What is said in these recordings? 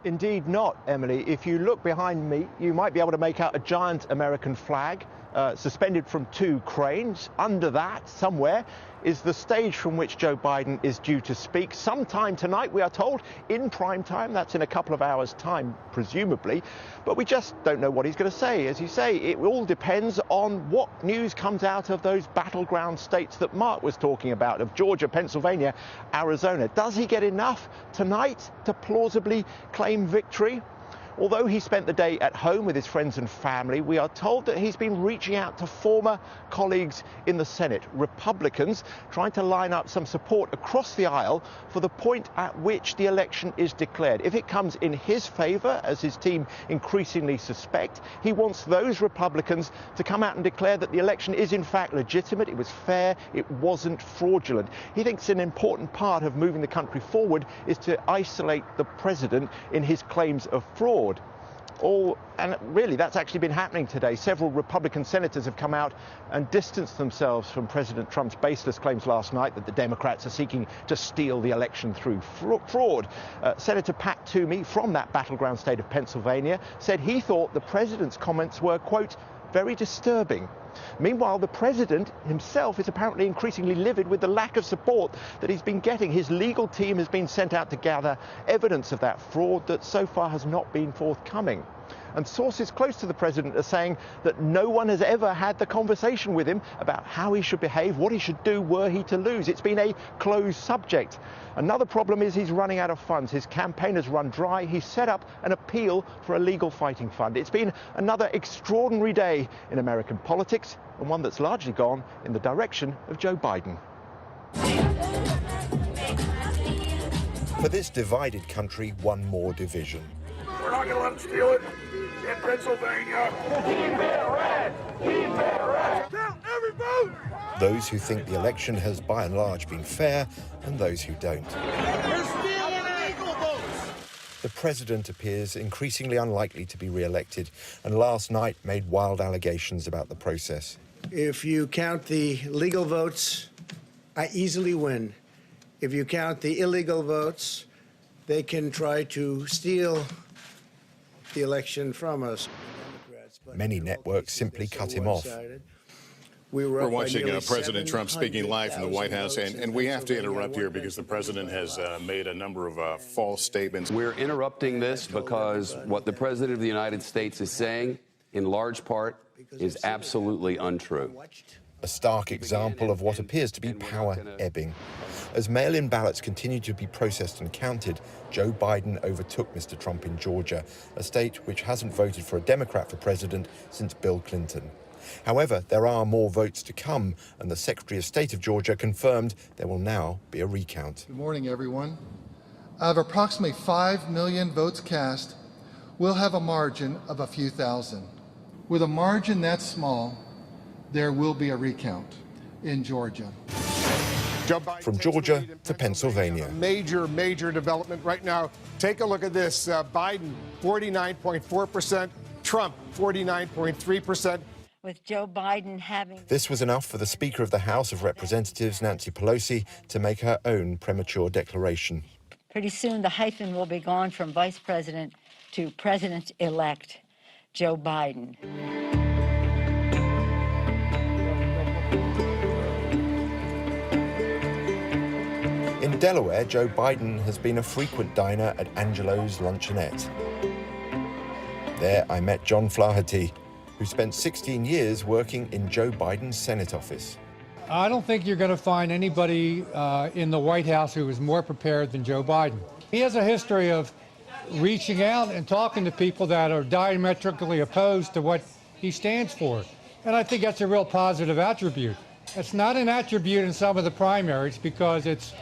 Indeed not, Emily. If you look behind me, you might be able to make out a giant American flag suspended from two cranes. Under that, somewhere, is the stage from which Joe Biden is due to speak sometime tonight, we are told, in prime time. That's in a couple of hours' time, presumably. But we just don't know what he's going to say. As you say, it all depends on what news comes out of those battleground states that Mark was talking about, of Georgia, Pennsylvania, Arizona. Does he get enough tonight to plausibly claim victory? Although he spent the day at home with his friends and family, we are told that he's been reaching out to former colleagues in the Senate, Republicans, trying to line up some support across the aisle for the point at which the election is declared. If it comes in his favor, as his team increasingly suspect, he wants those Republicans to come out and declare that the election is in fact legitimate, it was fair, it wasn't fraudulent. He thinks an important part of moving the country forward is to isolate the president in his claims of fraud. And really, that's actually been happening today. Several Republican senators have come out and distanced themselves from President Trump's baseless claims last night that the Democrats are seeking to steal the election through fraud. Senator Pat Toomey from that battleground state of Pennsylvania said he thought the president's comments were, quote, very disturbing. Meanwhile, the president himself is apparently increasingly livid with the lack of support that he's been getting. His legal team has been sent out to gather evidence of that fraud that so far has not been forthcoming. And sources close to the president are saying that no one has ever had the conversation with him about how he should behave, what he should do were he to lose. It's been a closed subject. Another problem is he's running out of funds. His campaign has run dry. He's set up an appeal for a legal fighting fund. It's been another extraordinary day in American politics, and one that's largely gone in the direction of Joe Biden. For this divided country, one more division. We're not going to let them steal it in Pennsylvania. Keep it red! Keep it red! Count every vote! Those who think the election has by and large been fair, and those who don't. We're stealing illegal votes! The president appears increasingly unlikely to be re-elected, and last night made wild allegations about the process. If you count the legal votes, I easily win. If you count the illegal votes, they can try to steal the election from us. Many networks simply cut him off. We're watching President Trump speaking live from the White House, and we have to interrupt here because the president has made a number of false statements. We're interrupting this because what the president of the United States is saying, in large part, is absolutely untrue. A stark example of what appears to be power ebbing. As mail-in ballots continue to be processed and counted, Joe Biden overtook Mr. Trump in Georgia, a state which hasn't voted for a Democrat for president since Bill Clinton. However, there are more votes to come, and the Secretary of State of Georgia confirmed there will now be a recount. Good morning, everyone. Out of approximately 5 million votes cast, we'll have a margin of a few thousand. With a margin that small, there will be a recount in Georgia. From Georgia to Pennsylvania. Major development right now. Take a look at this. Biden, 49.4%. Trump, 49.3%. With Joe Biden having... This was enough for the Speaker of the House of Representatives, Nancy Pelosi, to make her own premature declaration. Pretty soon the hyphen will be gone from Vice President to President-elect Joe Biden. In Delaware, Joe Biden has been a frequent diner at Angelo's Luncheonette. There I met John Flaherty, who spent 16 years working in Joe Biden's Senate office. I don't think you're going to find anybody in the White House who is more prepared than Joe Biden. He has a history of reaching out and talking to people that are diametrically opposed to what he stands for. And I think that's a real positive attribute. It's not an attribute in some of the primaries because it's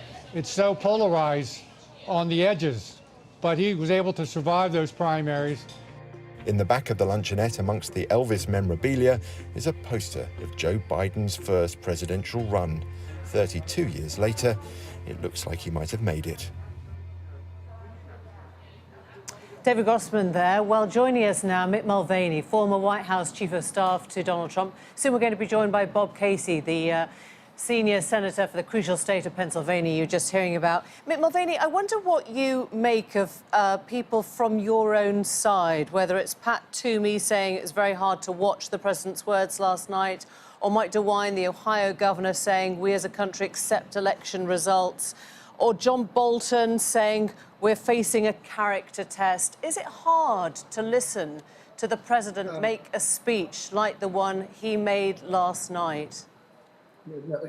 so polarized on the edges, but he was able to survive those primaries. In the back of the luncheonette, amongst the Elvis memorabilia, is a poster of Joe Biden's first presidential run. 32 years later, it looks like he might have made it. David Grossman there. Well, joining us now, Mick Mulvaney, former White House Chief of Staff to Donald Trump. Soon we're going to be joined by Bob Casey, the senior senator for the crucial state of Pennsylvania you're just hearing about. Mick Mulvaney, I wonder what you make of people from your own side, whether it's Pat Toomey saying it was very hard to watch the president's words last night, or Mike DeWine, the Ohio governor, saying we as a country accept election results, or John Bolton saying we're facing a character test. Is it hard to listen to the president make a speech like the one he made last night?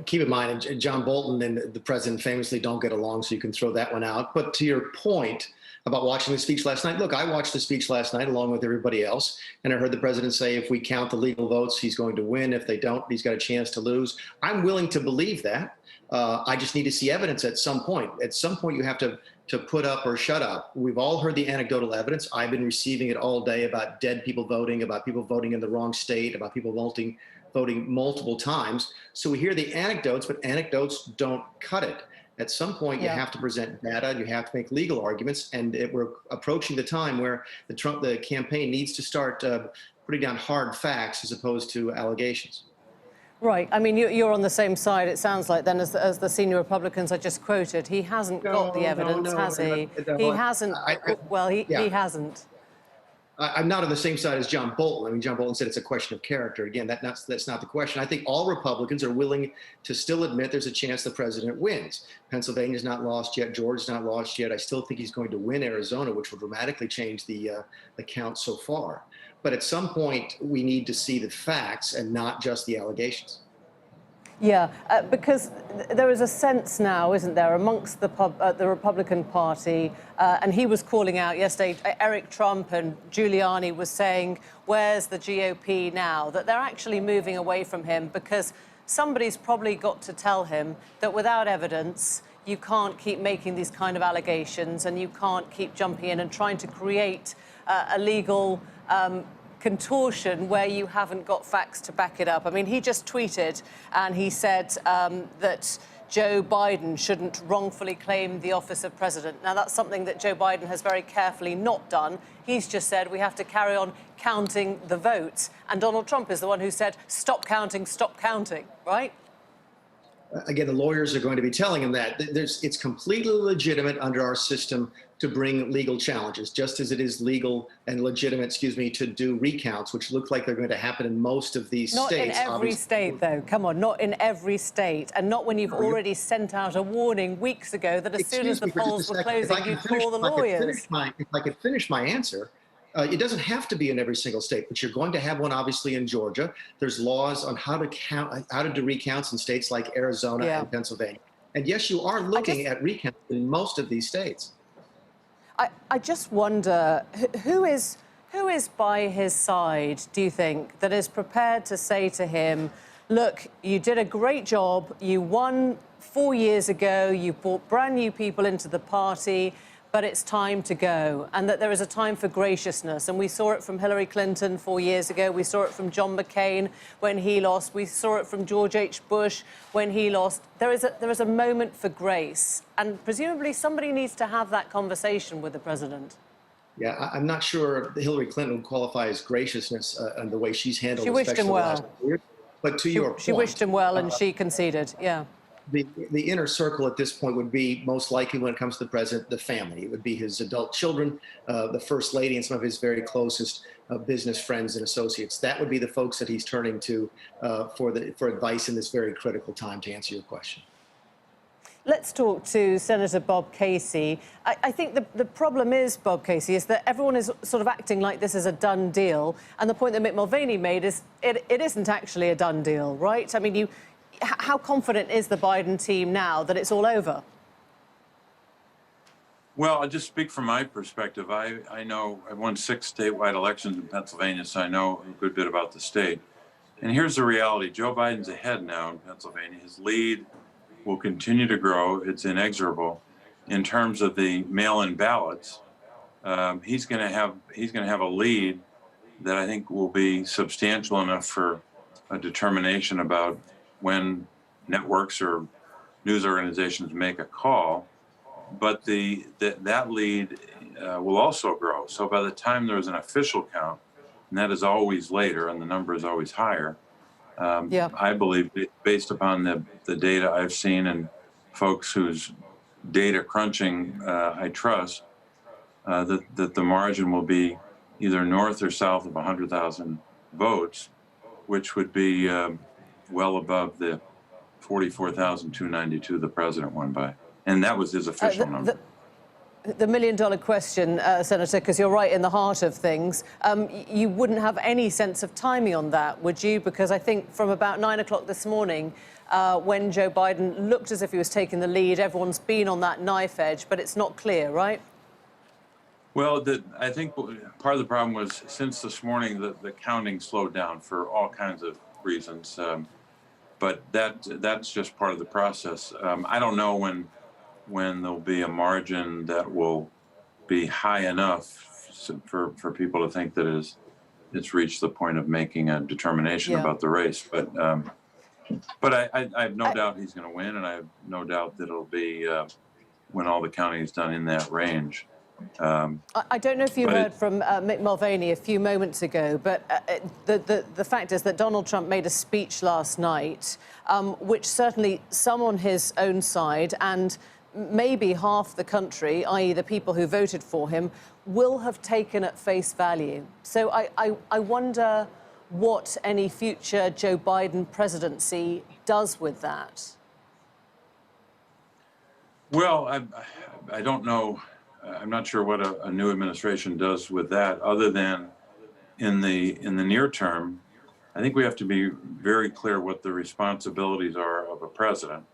Keep in mind, John Bolton and the president famously don't get along, so you can throw that one out. But to your point about watching the speech last night, look, I watched the speech last night along with everybody else, and I heard the president say if we count the legal votes, he's going to win. If they don't, he's got a chance to lose. I'm willing to believe that. I just need to see evidence at some point. At some point, you have to put up or shut up. We've all heard the anecdotal evidence. I've been receiving it all day about dead people voting, about people voting in the wrong state, about people voting multiple times. So we hear the anecdotes, but anecdotes don't cut it. At some point, you have to present data, you have to make legal arguments, and we're approaching the time where the campaign needs to start putting down hard facts as opposed to allegations. Right. I mean, you're on the same side, it sounds like, then, as the senior Republicans I just quoted. He hasn't got the evidence, has he? He hasn't. He hasn't. I'm not on the same side as John Bolton. I mean, John Bolton said it's a question of character. Again, that's not the question. I think all Republicans are willing to still admit there's a chance the president wins. Pennsylvania's not lost yet. Georgia's not lost yet. I still think he's going to win Arizona, which will dramatically change the count so far. But at some point, we need to see the facts and not just the allegations. Yeah, because there is a sense now, isn't there, amongst the Republican Party, and he was calling out yesterday, Eric Trump and Giuliani was saying, where's the GOP now? That they're actually moving away from him because somebody's probably got to tell him that without evidence, you can't keep making these kind of allegations and you can't keep jumping in and trying to create a legal contortion where you haven't got facts to back it up. I mean, he just tweeted and he said that Joe Biden shouldn't wrongfully claim the office of president. Now, that's something that Joe Biden has very carefully not done. He's just said we have to carry on counting the votes. And Donald Trump is the one who said, stop counting, right? Again, the lawyers are going to be telling him that. It's completely legitimate under our system to bring legal challenges, just as it is legal and legitimate, to do recounts, which look like they're going to happen in most of these states. Not in every state, though. Come on, not in every state. And not when you've already sent out a warning weeks ago that as soon as the polls were closing, you'd call the lawyers. If I could finish my answer, it doesn't have to be in every single state, but you're going to have one, obviously, in Georgia. There's laws on how to do recounts in states like Arizona and Pennsylvania. And yes, you are looking at recounts in most of these states. I just wonder, who is by his side, do you think, that is prepared to say to him, look, you did a great job, you won 4 years ago, you brought brand new people into the party, but it's time to go, and that there is a time for graciousness. And we saw it from Hillary Clinton 4 years ago. We saw it from John McCain when he lost. We saw it from George H. Bush when he lost. There is a moment for grace, and presumably somebody needs to have that conversation with the president. Yeah, I'm not sure Hillary Clinton would qualify as graciousness and the way she's handled. She wished him well. But to your point, she wished him well, and she conceded. Yeah. The inner circle at this point would be most likely, when it comes to the president, the family. It would be his adult children, the first lady, and some of his very closest business friends and associates. That would be the folks that he's turning to for advice in this very critical time, to answer your question. Let's talk to Senator Bob Casey. I think the problem is, Bob Casey, is that everyone is sort of acting like this is a done deal. And the point that Mick Mulvaney made is it isn't actually a done deal, right? I mean, how confident is the Biden team now that it's all over? Well, I'll just speak from my perspective. I know I've won 6 statewide elections in Pennsylvania, so I know a good bit about the state. And here's the reality. Joe Biden's ahead now in Pennsylvania. His lead will continue to grow. It's inexorable. In terms of the mail-in ballots, he's going to have a lead that I think will be substantial enough for a determination about when networks or news organizations make a call, but that lead will also grow. So by the time there's an official count, and that is always later, and the number is always higher, I believe, based upon the data I've seen and folks whose data crunching I trust, that the margin will be either north or south of 100,000 votes, which would be well above the 44,292 the president won by. And that was his official number. The million-dollar question, Senator, because you're right in the heart of things. You wouldn't have any sense of timing on that, would you? Because I think from about 9 o'clock this morning, when Joe Biden looked as if he was taking the lead, everyone's been on that knife edge, but it's not clear, right? Well, I think part of the problem was since this morning, the counting slowed down for all kinds of reasons. But that's just part of the process. I don't know when there'll be a margin that will be high enough for people to think that it's reached the point of making a determination about the race. But I have no doubt he's going to win, and I have no doubt that it'll be when all the counting is done in that range. I don't know if you heard from Mick Mulvaney a few moments ago, but the fact is that Donald Trump made a speech last night, which certainly some on his own side and maybe half the country, i.e. the people who voted for him, will have taken at face value. So I wonder what any future Joe Biden presidency does with that. Well, I don't know. I'm not sure what a new administration does with that, other than in the near term. I think we have to be very clear what the responsibilities are of a president.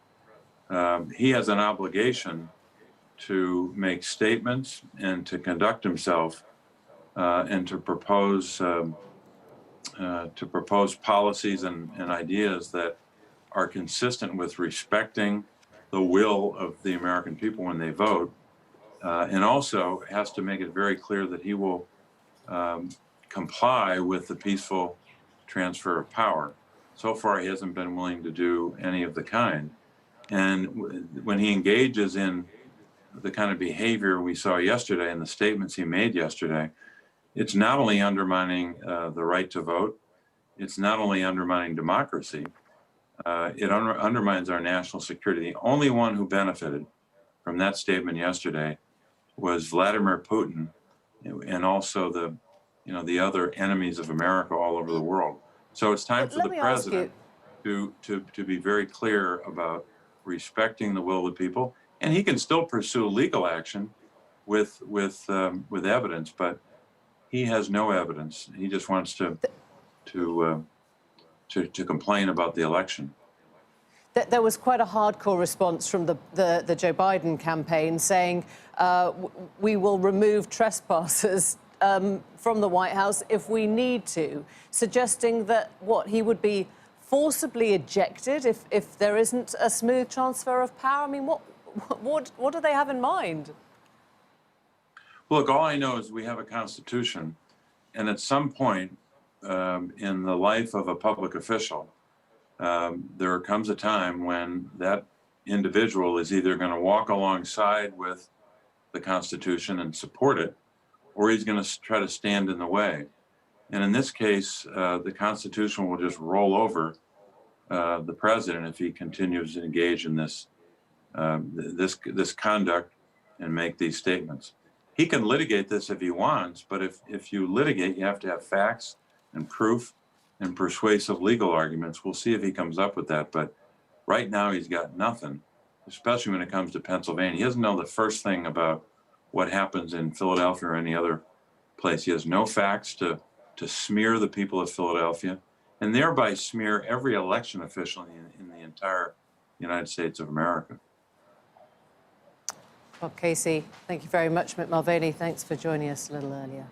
He has an obligation to make statements and to conduct himself and to propose policies and ideas that are consistent with respecting the will of the American people when they vote. And also has to make it very clear that he will comply with the peaceful transfer of power. So far, he hasn't been willing to do any of the kind. And when he engages in the kind of behavior we saw yesterday and the statements he made yesterday, it's not only undermining the right to vote, it's not only undermining democracy, it undermines our national security. The only one who benefited from that statement yesterday was Vladimir Putin, and also the other enemies of America all over the world. So it's time for the president to be very clear about respecting the will of the people, and he can still pursue legal action with evidence, but he has no evidence. He just wants to complain about the election. There was quite a hardcore response from the Joe Biden campaign saying, we will remove trespassers from the White House if we need to, suggesting that, he would be forcibly ejected if there isn't a smooth transfer of power? I mean, what do they have in mind? Look, all I know is we have a Constitution, and at some point in the life of a public official, there comes a time when that individual is either going to walk alongside with the Constitution and support it, or he's going to try to stand in the way. And in this case, the Constitution will just roll over the president if he continues to engage in this conduct and make these statements. He can litigate this if he wants, but if you litigate, you have to have facts and proof and persuasive legal arguments. We'll see if he comes up with that. But right now, he's got nothing, especially when it comes to Pennsylvania. He doesn't know the first thing about what happens in Philadelphia or any other place. He has no facts to smear the people of Philadelphia and thereby smear every election official in the entire United States of America. Well, Casey, thank you very much. Mick Mulvaney, thanks for joining us a little earlier.